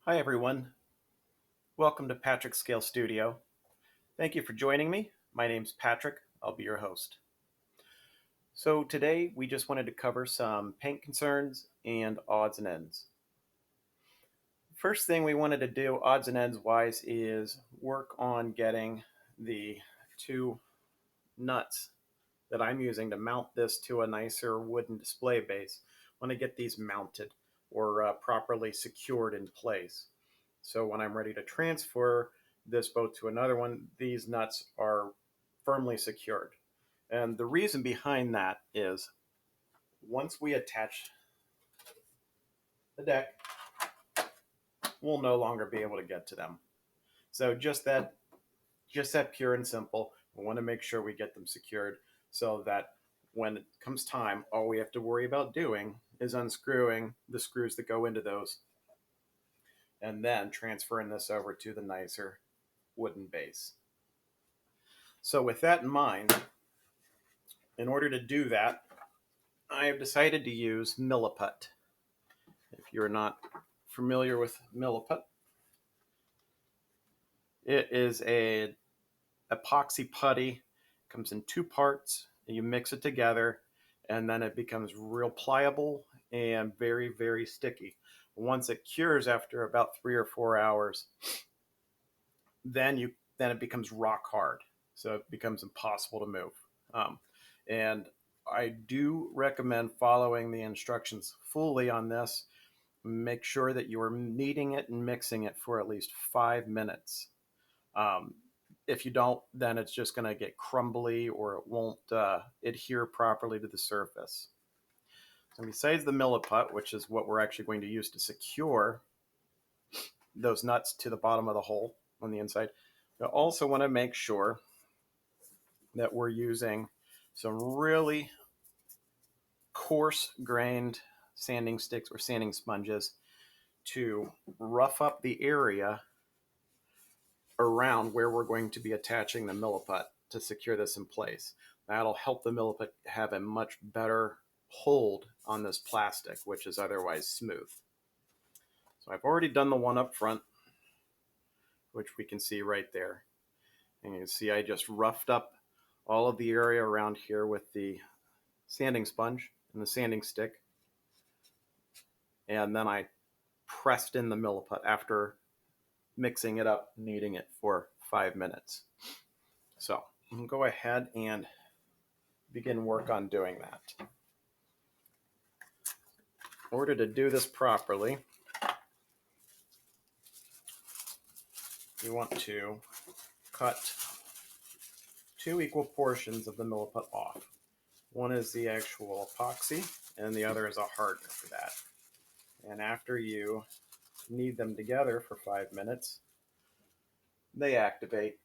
Hi everyone, welcome to Patrick's Scale Studio. Thank you for joining me. My name's Patrick, I'll be your host. So today we just wanted to cover some paint concerns and odds and ends. First thing we wanted to do, odds and ends wise, is work on getting the two nuts that I'm using to mount this to a nicer wooden display base. I want to get these mounted or properly secured in place. So when I'm ready to transfer this boat to another one, these nuts are firmly secured. And the reason behind that is once we attach the deck, we'll no longer be able to get to them. So just that pure and simple. We want to make sure we get them secured so that when it comes time, all we have to worry about doing is unscrewing the screws that go into those and then transferring this over to the nicer wooden base. So with that in mind, in order to do that, I have decided to use Milliput. If you're not familiar with Milliput, it is a epoxy putty. Comes in two parts. You mix it together, and then it becomes real pliable and very, very sticky. Once it cures after about 3 or 4 hours, then it becomes rock hard. So it becomes impossible to move. And I do recommend following the instructions fully on this. Make sure that you are kneading it and mixing it for at least 5 minutes. Um, if you don't, then it's just going to get crumbly or it won't adhere properly to the surface. So besides the milliput, which is what we're actually going to use to secure those nuts to the bottom of the hole on the inside, you also want to make sure that we're using some really coarse grained sanding sticks or sanding sponges to rough up the area around where we're going to be attaching the milliput to secure this in place. That'll help the milliput have a much better hold on this plastic, which is otherwise smooth. So I've already done the one up front, which we can see right there. And you can see I just roughed up all of the area around here with the sanding sponge and the sanding stick. And then I pressed in the milliput after mixing it up, kneading it for 5 minutes. So I'm going to go ahead and begin work on doing that. In order to do this properly, you want to cut two equal portions of the milliput off. One is the actual epoxy, and the other is a hardener for that. And after you knead them together for 5 minutes, they activate,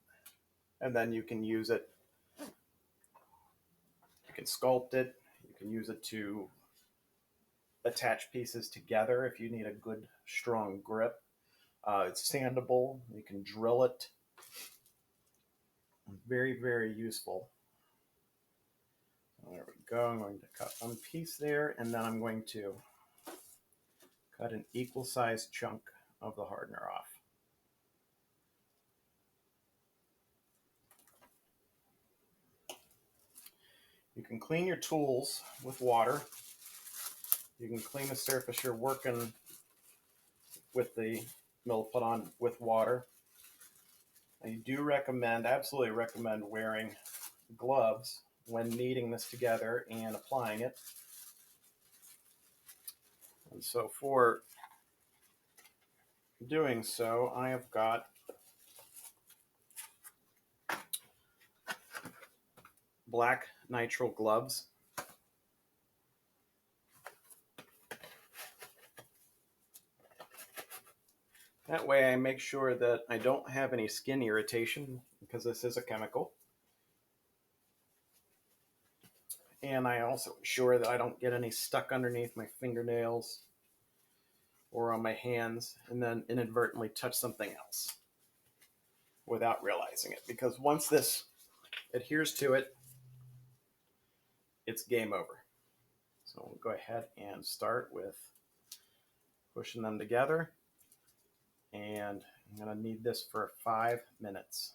and then you can use it. You can sculpt it. You can use it to attach pieces together if you need a good, strong grip. It's sandable. You can drill it. Very, very useful. There we go. I'm going to cut one piece there, and then I'm going to cut an equal sized chunk of the hardener off. You can clean your tools with water. You can clean the surface you're working with the milliput on with water. I do recommend, absolutely recommend wearing gloves when kneading this together and applying it. And so for doing so, I have got black nitrile gloves. That way I make sure that I don't have any skin irritation because this is a chemical. And I also ensure that I don't get any stuck underneath my fingernails or on my hands and then inadvertently touch something else without realizing it. Because once this adheres to it, it's game over. So we'll go ahead and start with pushing them together. and I'm going to need this for 5 minutes.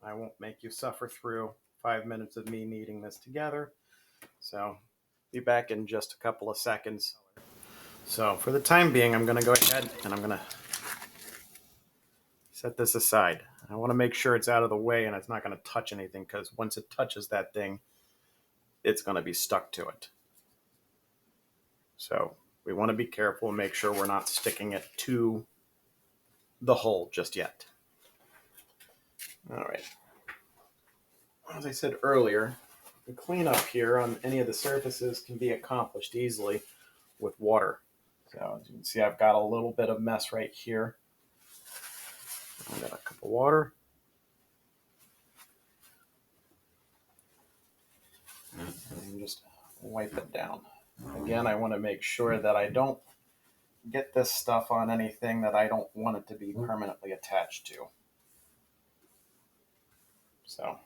I won't make you suffer through 5 minutes of me kneading this together. So be back in just a couple of seconds. So for the time being, I'm going to go ahead and I'm going to set this aside. I want to make sure it's out of the way and it's not going to touch anything, because once it touches that thing, it's going to be stuck to it. So we want to be careful and make sure we're not sticking it to the hole just yet. All right. As I said earlier, the cleanup here on any of the surfaces can be accomplished easily with water. So as you can see, I've got a little bit of mess right here. I've got a cup of water. And just wipe it down. Again, I want to make sure that I don't get this stuff on anything that I don't want it to be permanently attached to. So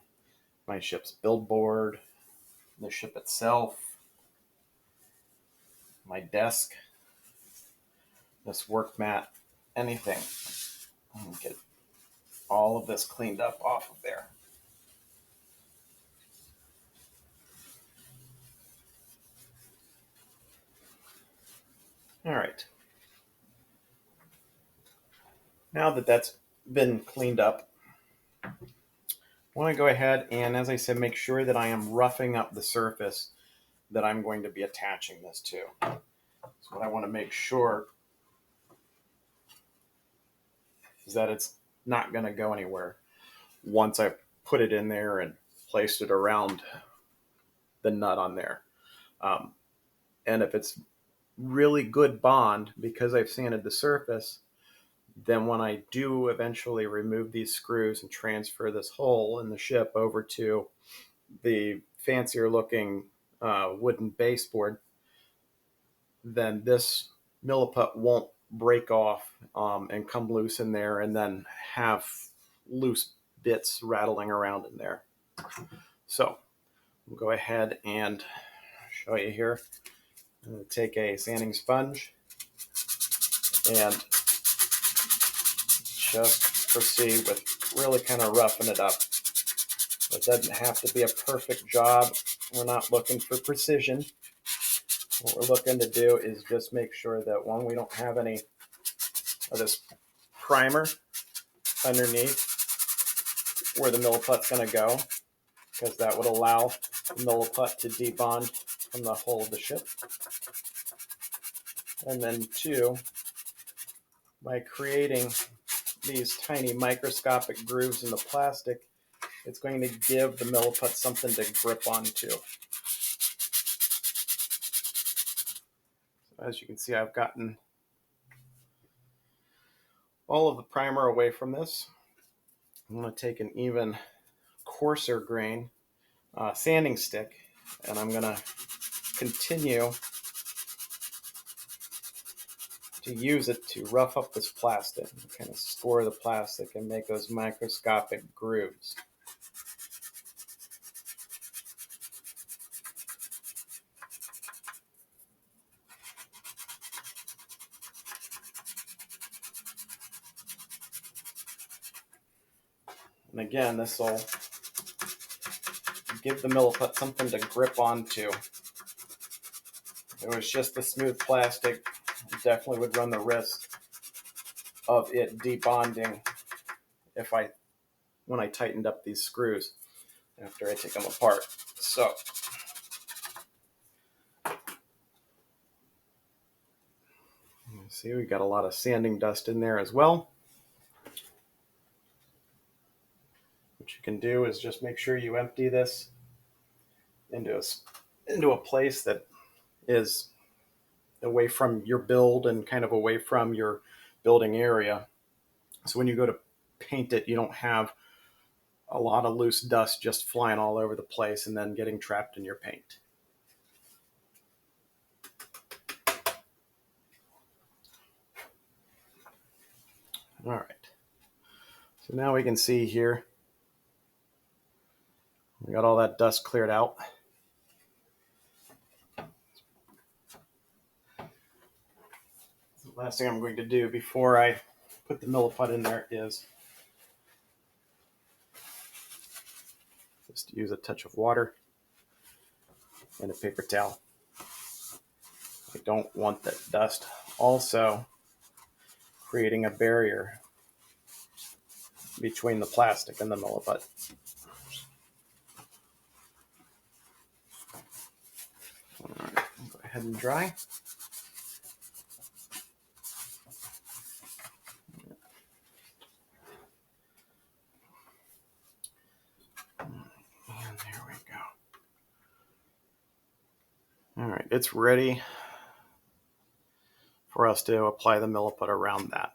my ship's billboard, the ship itself, my desk, this work mat, anything. I'll get all of this cleaned up off of there. All right. Now that that's been cleaned up, I want to go ahead and, as I said, make sure that I am roughing up the surface that I'm going to be attaching this to. So what I want to make sure is that it's not going to go anywhere once I've put it in there and placed it around the nut on there. And if it's really good bond, because I've sanded the surface, then when I do eventually remove these screws and transfer this hole in the ship over to the fancier looking wooden baseboard, then this milliput won't break off and come loose in there and then have loose bits rattling around in there. So we'll go ahead and show you here. I'm going to take a sanding sponge and just proceed with really kind of roughing it up. It doesn't have to be a perfect job. We're not looking for precision. What we're looking to do is just make sure that, one, we don't have any of this primer underneath where the milliput's going to go, because that would allow the milliput to debond from the hull of the ship. And then two, by creating these tiny microscopic grooves in the plastic, it's going to give the milliput something to grip onto. As you can see, I've gotten all of the primer away from this. I'm going to take an even coarser grain sanding stick, and I'm going to continue to use it to rough up this plastic, kind of score the plastic and make those microscopic grooves. And again, this will give the milliput something to grip onto. If it was just the smooth plastic, you definitely would run the risk of it debonding when I tightened up these screws after I take them apart. So you see, we got a lot of sanding dust in there as well. What you can do is just make sure you empty this into a place that is away from your build and kind of away from your building area. So when you go to paint it, you don't have a lot of loose dust just flying all over the place and then getting trapped in your paint. All right. So now we can see here, we got all that dust cleared out. The last thing I'm going to do before I put the milliput in there is just use a touch of water and a paper towel. I don't want that dust also creating a barrier between the plastic and the milliput. All right, go ahead and dry. And there we go. All right, it's ready for us to apply the milliput around that.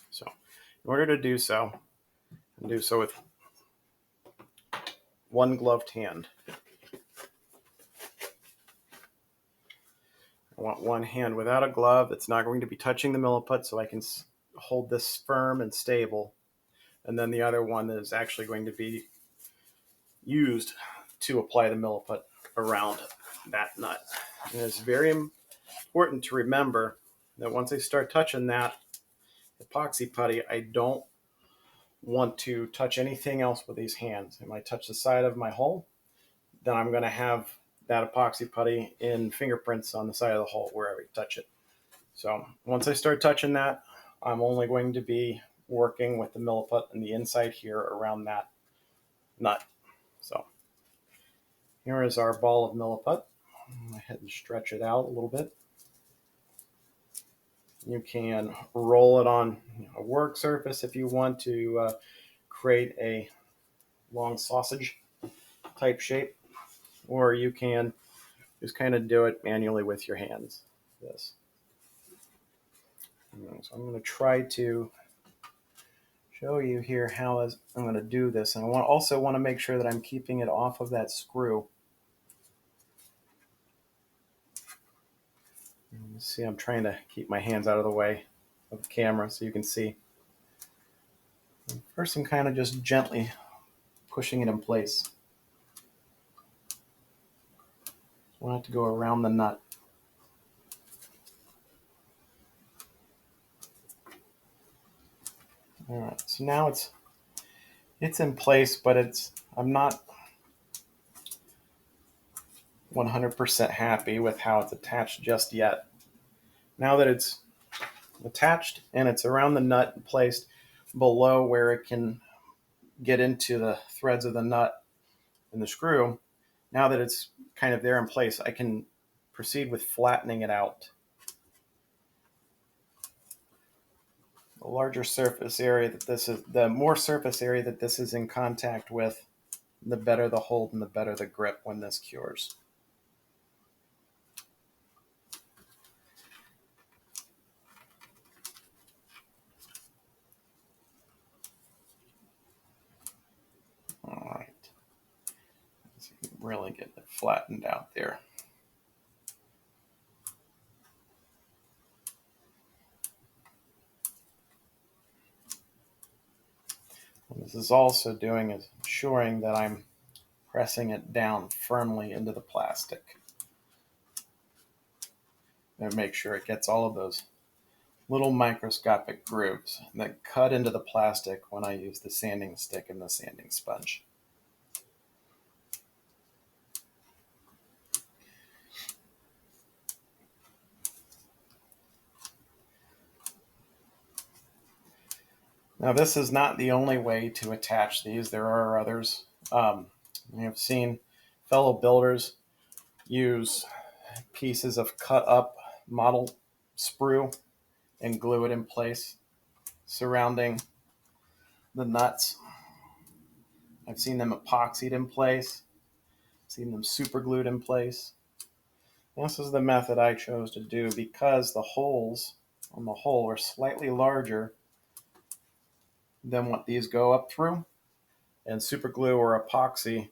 So in order to do so, with one gloved hand. I want one hand without a glove. It's not going to be touching the milliput, so I can hold this firm and stable. And then the other one is actually going to be used to apply the milliput around that nut. And it's very important to remember that once I start touching that epoxy putty, I don't want to touch anything else with these hands. If I touch the side of my hole, then I'm going to have that epoxy putty in fingerprints on the side of the hole wherever you touch it. So once I start touching that, I'm only going to be working with the milliput and the inside here around that nut. So here is our ball of milliput. Go ahead and stretch it out a little bit. You can roll it on a work surface if you want to create a long sausage type shape, or you can just kind of do it manually with your hands. This. So I'm going to try to show you here how I'm going to do this. And I also want to make sure that I'm keeping it off of that screw. See, I'm trying to keep my hands out of the way of the camera so you can see. First, I'm kind of just gently pushing it in place. I want it to go around the nut. All right, so now it's in place, but I'm not 100% happy with how it's attached just yet. Now that it's attached and it's around the nut and placed below where it can get into the threads of the nut and the screw, now that it's kind of there in place, I can proceed with flattening it out. The larger surface area that this is, the more surface area that this is in contact with, the better the hold and the better the grip when this cures. All right, so you can really get it flattened out there. What this is also doing is ensuring that I'm pressing it down firmly into the plastic. And make sure it gets all of those little microscopic grooves that cut into the plastic when I use the sanding stick and the sanding sponge. Now, this is not the only way to attach these. There are others. We have seen fellow builders use pieces of cut up model sprue and glue it in place surrounding the nuts. I've seen them epoxied in place, seen them super glued in place. This is the method I chose to do because the holes on the hole are slightly larger than what these go up through, and super glue or epoxy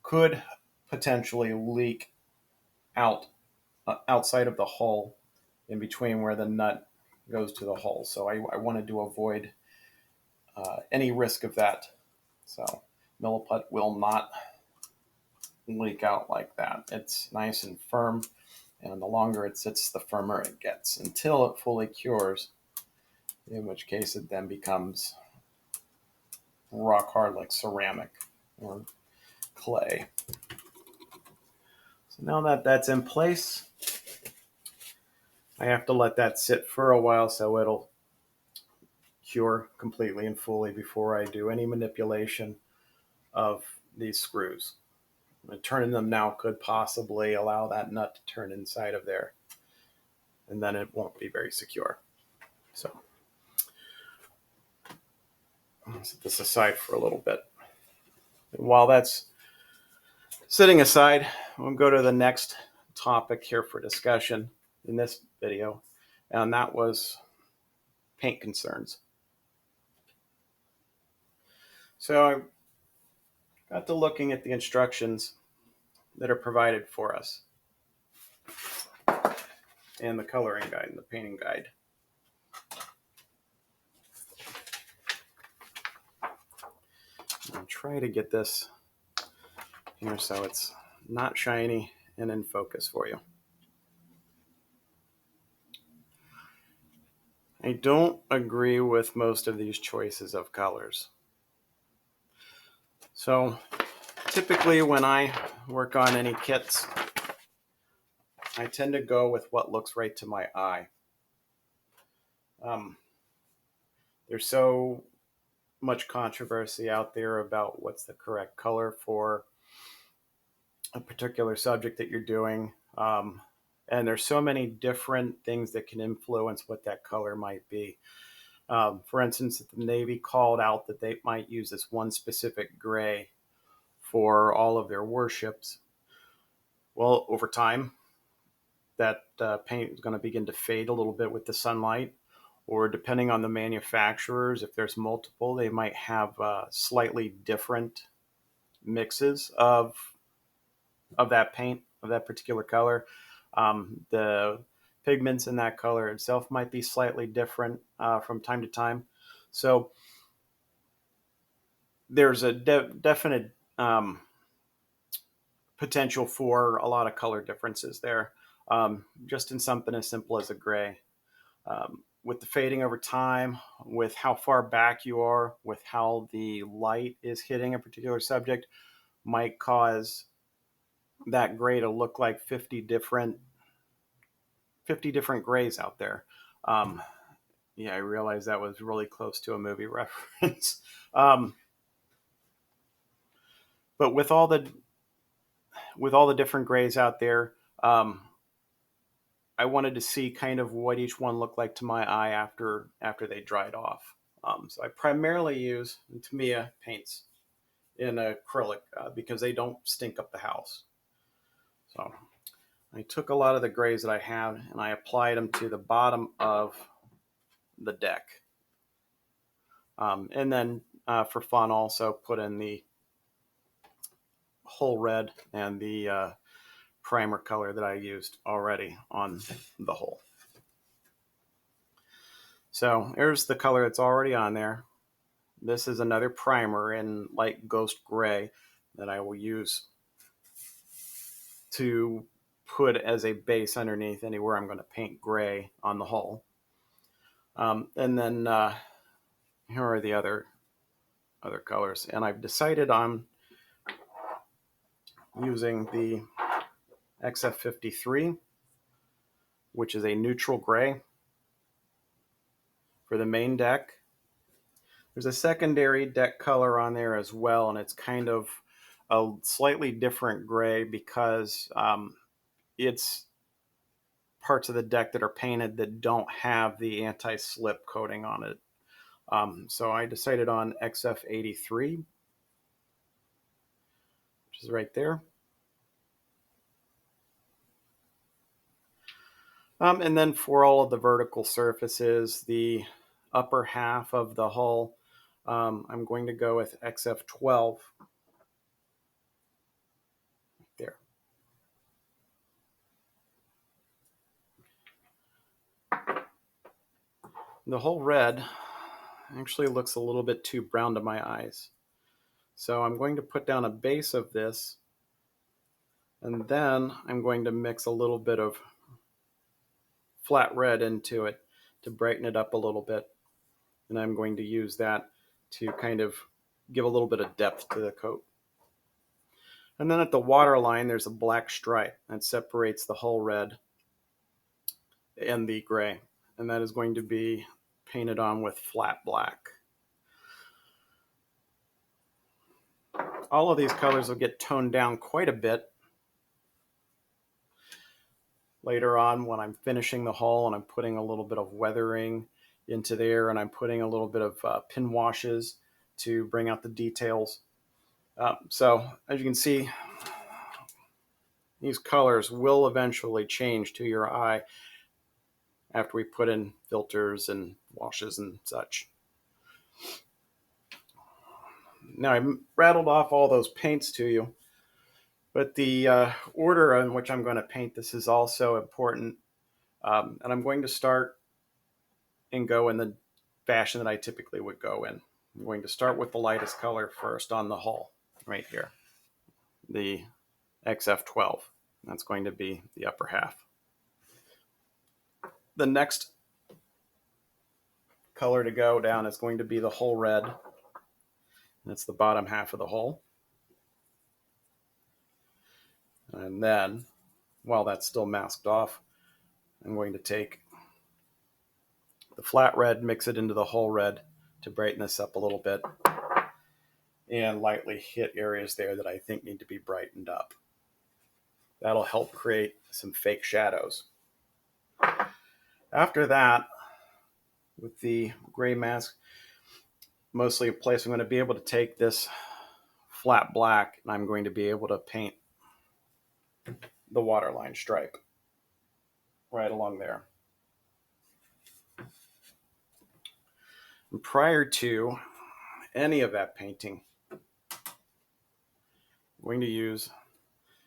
could potentially leak out outside of the hole in between where the nut goes to the hole. So I wanted to avoid any risk of that. So milliput will not leak out like that. It's nice and firm, and the longer it sits, the firmer it gets until it fully cures. in which case it then becomes rock hard like ceramic or clay. So now that that's in place, I have to let that sit for a while so it'll cure completely and fully before I do any manipulation of these screws. Turning them now could possibly allow that nut to turn inside of there, and then it won't be very secure. So I'll set this aside for a little bit. And while that's sitting aside, we'll go to the next topic here for discussion in this video, and that was paint concerns. So I got to looking at the instructions that are provided for us and the coloring guide and the painting guide. I'll try to get this here so it's not shiny and in focus for you. I don't agree with most of these choices of colors. So typically when I work on any kits, I tend to go with what looks right to my eye. There's so much controversy out there about what's the correct color for a particular subject that you're doing. And there's so many different things that can influence what that color might be. For instance, the Navy called out that they might use this one specific gray for all of their warships. Well, over time, that paint is going to begin to fade a little bit with the sunlight, or depending on the manufacturers, if there's multiple, they might have slightly different mixes of that paint, of that particular color. The pigments in that color itself might be slightly different from time to time. So there's a definite potential for a lot of color differences there, just in something as simple as a gray. With the fading over time, with how far back you are, with how the light is hitting a particular subject, might cause that gray to look like 50 different grays out there. Yeah, I realized that was really close to a movie reference. But with all the different grays out there, I wanted to see kind of what each one looked like to my eye after they dried off. So I primarily use Tamiya paints in acrylic because they don't stink up the house. So I took a lot of the grays that I have and I applied them to the bottom of the deck. And then for fun also put in the whole red and the primer color that I used already on the hull. So here's the color that's already on there. This is another primer in light ghost gray that I will use to put as a base underneath anywhere I'm going to paint gray on the hull. And then here are the other colors. And I've decided on using the XF53, which is a neutral gray for the main deck. There's a secondary deck color on there as well, and it's kind of a slightly different gray because it's parts of the deck that are painted that don't have the anti-slip coating on it. So I decided on XF83, which is right there. And then for all of the vertical surfaces, the upper half of the hull, I'm going to go with XF12 there. The whole red actually looks a little bit too brown to my eyes. So I'm going to put down a base of this, and then I'm going to mix a little bit of flat red into it to brighten it up a little bit. and I'm going to use that to kind of give a little bit of depth to the coat. And then at the waterline, there's a black stripe that separates the hull red and the gray, and that is going to be painted on with flat black. All of these colors will get toned down quite a bit later on when I'm finishing the hull and I'm putting a little bit of weathering into there, and I'm putting a little bit of pin washes to bring out the details. So as you can see, these colors will eventually change to your eye after we put in filters and washes and such. Now I rattled off all those paints to you, but the order in which I'm going to paint this is also important. And I'm going to start and go in the fashion that I typically would go in. I'm going to start with the lightest color first on the hull, right here, the XF12. That's going to be the upper half. The next color to go down is going to be the hull red. That's the bottom half of the hull. And then, while that's still masked off, I'm going to take the flat red, mix it into the hull red to brighten this up a little bit, and lightly hit areas there that I think need to be brightened up. That'll help create some fake shadows. After that, with the gray mask mostly in place, I'm going to be able to take this flat black and I'm going to be able to paint the waterline stripe right along there. And prior to any of that painting, I'm going to use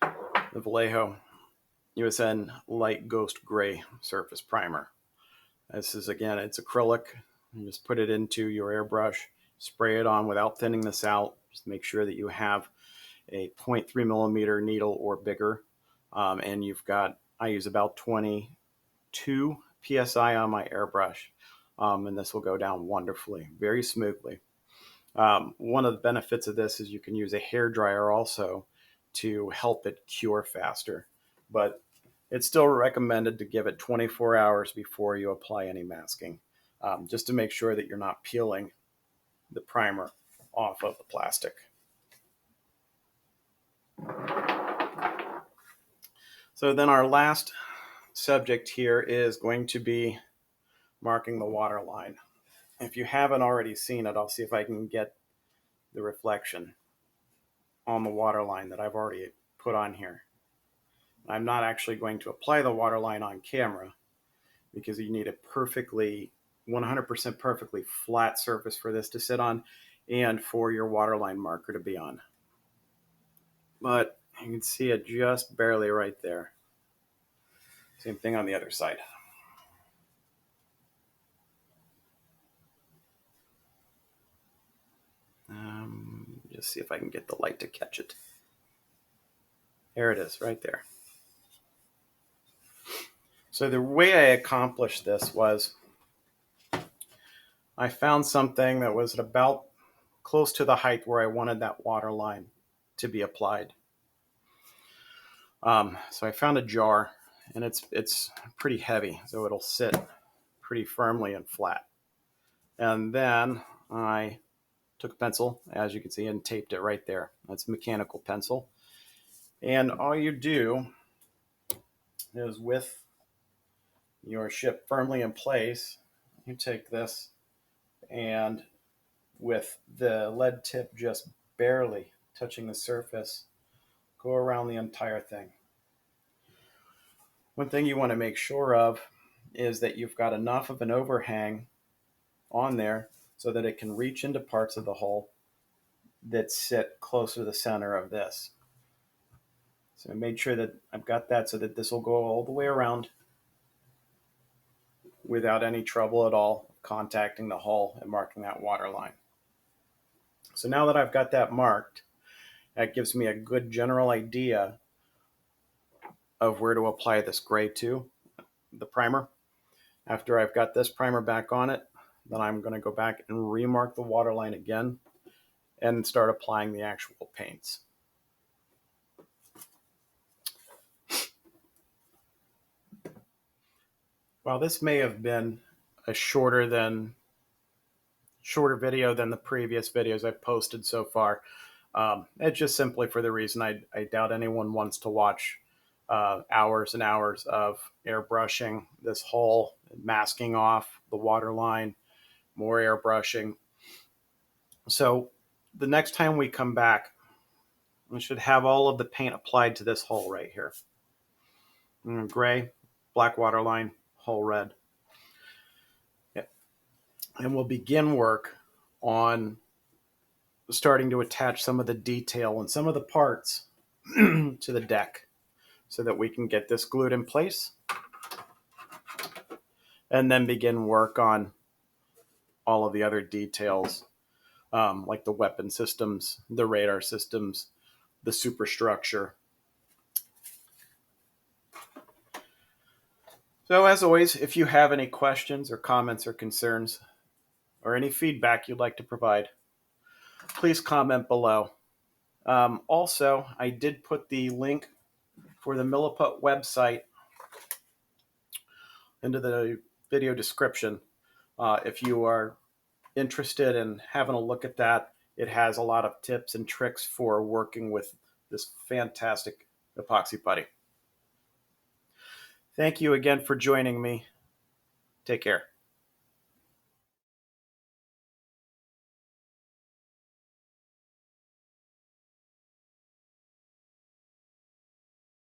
the Vallejo USN Light Ghost Gray Surface Primer. This is, again, it's acrylic. You just put it into your airbrush, spray it on without thinning this out. Just make sure that you have a 0.3 millimeter needle or bigger. And you've got, I use about 22 PSI on my airbrush. And this will go down wonderfully, very smoothly. One of the benefits of this is you can use a hair dryer also to help it cure faster. But it's still recommended to give it 24 hours before you apply any masking, just to make sure that you're not peeling the primer off of the plastic. So then our last subject here is going to be marking the water line. If you haven't already seen it, I'll see if I can get the reflection on the water line that I've already put on here. I'm not actually going to apply the water line on camera because you need a perfectly, 100% perfectly flat surface for this to sit on and for your waterline marker to be on. But you can see it just barely right there. Same thing on the other side. Just see if I can get the light to catch it. There it is, right there. So the way I accomplished this was I found something that was about close to the height where I wanted that water line to be applied. So I found a jar, and it's pretty heavy, so it'll sit pretty firmly and flat. And then I took a pencil, as you can see, and taped it right there. That's a mechanical pencil. And all you do is, with your ship firmly in place, you take this and, with the lead tip just barely touching the surface, go around the entire thing. One thing you want to make sure of is that you've got enough of an overhang on there so that it can reach into parts of the hull that sit closer to the center of this. So I made sure that I've got that so that this will go all the way around without any trouble at all contacting the hull and marking that water line. So now that I've got that marked, that gives me a good general idea of where to apply this gray to, the primer. After I've got this primer back on it, then I'm going to go back and remark the waterline again and start applying the actual paints. While this may have been a shorter video than the previous videos I've posted so far, it's just simply for the reason I doubt anyone wants to watch hours and hours of airbrushing this hull, masking off the waterline, more airbrushing. So the next time we come back, we should have all of the paint applied to this hull right here. Gray, black waterline, hull red. Yep. And we'll begin work on starting to attach some of the detail and some of the parts to the deck so that we can get this glued in place and then begin work on all of the other details, like the weapon systems, the radar systems, the superstructure. So as always, if you have any questions or comments or concerns or any feedback you'd like to provide, please comment below. Also, I did put the link for the Milliput website into the video description. If you are interested in having a look at that, it has a lot of tips and tricks for working with this fantastic epoxy putty. Thank you again for joining me. Take care.